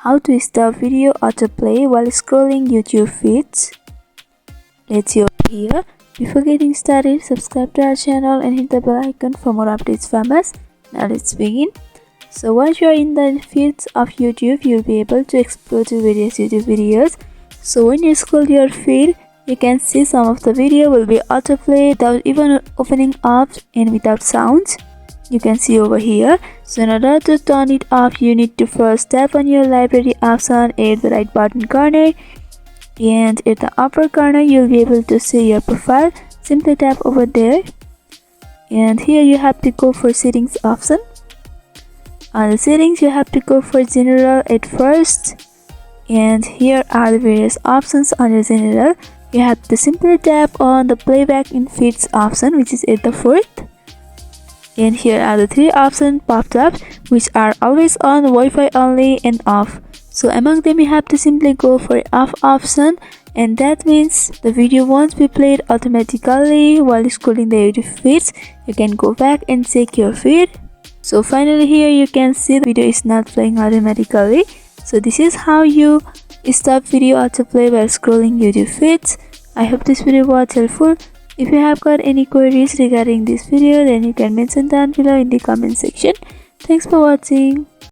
how to stop video autoplay while scrolling YouTube feeds. Let's see over here. Before getting started, subscribe to our channel and hit the bell icon for more updates from us. Now let's begin. So once you are in the feeds of YouTube, you'll be able to explore to various YouTube videos. So when you scroll your feed, you can see some of the video will be autoplay without even opening up and without sounds. You can see over here. So in order to turn it off, you need to first tap on your library option at the right bottom corner, and at the upper corner you'll be able to see your profile. Simply tap over there, and here you have to go for settings option. On the settings you have to go for general at first, and here are the various options under general. You have to simply tap on the playback in feeds option, which is at the fourth. And here are the three options popped up, which are always on, Wi-Fi only, and off. So among them you have to simply go for off option, and that means the video won't be played automatically while scrolling the YouTube feeds. You can go back and check your feed. So finally here you can see the video is not playing automatically. So this is how you stop video autoplay while scrolling YouTube feeds. I hope this video was helpful. If you have got any queries regarding this video, then you can mention down below in the comment section. Thanks for watching.